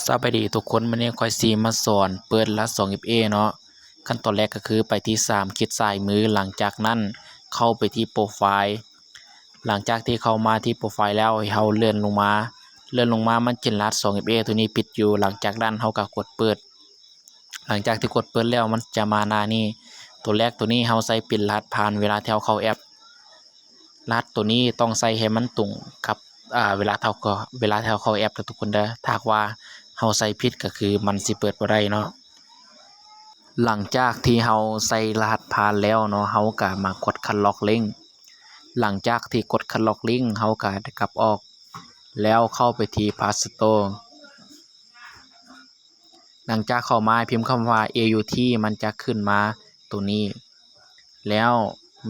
สวัสดีทุกคนวันนี้ค่อยซีมาสอนเปิดรัด 2FA เนาะขั้นตอนแรกก็คือไปที่3คลิกซ้ายมือหลังจากนั้นเข้าไปที่โปรไฟล์หลังจากที่เข้ามาที่โปรไฟล์แล้วให้เราเลื่อนลงมามันจะรัด 2FA ตัวนี้ปิดอยู่หลังจากนั้นเราก็กดเปิดหลังจากที่กดเปิดแล้วมันจะมาหน้านี้ตัวแรกตัวนี้เราใส่ปิดรหัสผ่านเวลาที่เราเข้าแอปรหัสตัวนี้ต้องใส่ให้มันตรงกับเวลาที่เราเข้าแอปทุกคนเด้อถ้าว่าเฮาใส่ผิดก็คือมันสิเปิดบ่ได้เนาะหลังจากที่เฮาใส่รหัสผ่านแล้วเนาะเฮาก็มากดคันล็อกลิงก์หลังจากที่กดคันล็อกลิงก์เฮาก็กลับออกแล้วเข้าไปที่ Passport หลังจากเข้ามาพิมพ์คำว่า AUT มันจะขึ้นมาตัวนี้แล้ว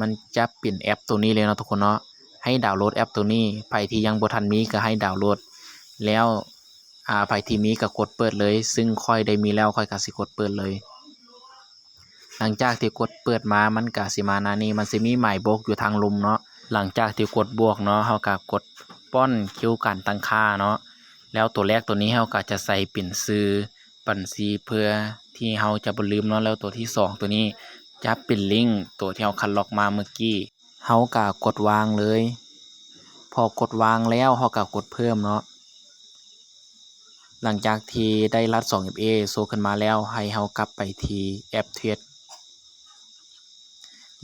มันจะปิ่นแอปตัวนี้เลยเนาะทุกคนเนาะให้ดาวน์โหลดแอปตัวนี้ใครที่ยังบ่ทันมีก็ให้ดาวน์โหลดแล้วไผที่มีก็กดเปิดเลยซึ่งค่อยได้มีแล้วค่อยก็สิกดเปิดเลยหลังจากที่กดเปิดมามันก็สิมาหน้านี้มันสิมีหมายบวกอยู่ทางลุมเนาะหลังจากที่กดบวกเนาะเฮาก็กดป้อนคิวการตั้งค่าเนาะแล้วตัวแรกตัวนี้เฮาก็จะใส่ปิ่นชื่อบัญชีเพื่อที่เฮาจะบ่ลืมเนาะแล้วตัวที่2ตัวนี้จะเป็นลิงก์ตัวที่เฮาคัดลอกมาเมื่อกี้เฮาก็กดวางเลยพอกดวางแล้วเฮาก็กดเพิ่มเนาะหลังจากที่ได้รัด 2FA โชว์ขึ้นมาแล้วให้เฮากลับไปที่แอปเทรด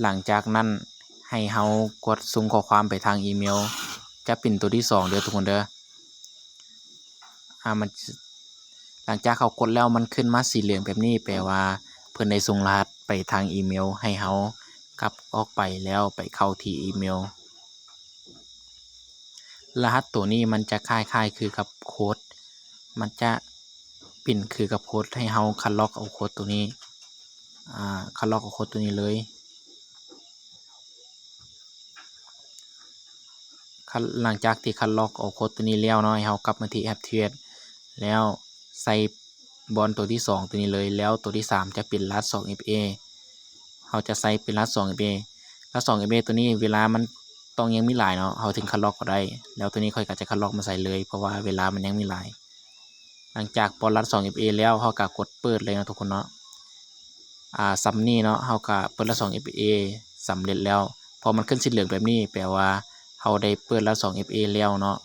หลังจากนั้นให้เฮากดส่งข้อความไปทางอีเมลจะเป็นตัวที่2เด้อทุกคนเด้อมันหลังจากเขากดแล้วมันขึ้นมาสีเหลืองแบบนี้แปลว่าเพิ่นได้ส่งรหัสไปทางอีเมลให้เฮากลับออกไปแล้วไปเข้าที่อีเมลรหัสตัวนี้มันจะคล้ายๆคือกับโค้ดมันจะปิ่นคือกับโค้ดให้เฮาคัดลอกเอาโค้ดตัวนี้คัดลอกเอาโค้ดตัวนี้เลยหลังจากที่คัดลอกเอาโค้ดตัวนี้แล้วเนาะให้เฮากลับมาที่แอปเทรดแล้วใส่บอลตัวที่2ตัวนี้เลยแล้วตัวที่3จะเป็นรัด 2FA เฮาจะใส่เป็นรัด 2FA รัด 2FA ตัวนี้เวลามันต้องยังมีหลายเนาะเฮาถึงคัดลอกก็ได้แล้วตัวนี้ค่อยก็จะคัดลอกมาใส่เลยเพราะว่าเวลามันยังมีหลายหลังจากปลดรัด 2FA แล้วเฮาก็กดเปิดเลยนะทุกคนเนาะซ้ำนี้เนาะเฮาก็เปิดรัด 2FA สำเร็จแล้วพอมันขึ้นสีเหลืองแบบนี้แปลว่าเฮาได้เปิดรัด 2FA แล้วเนาะ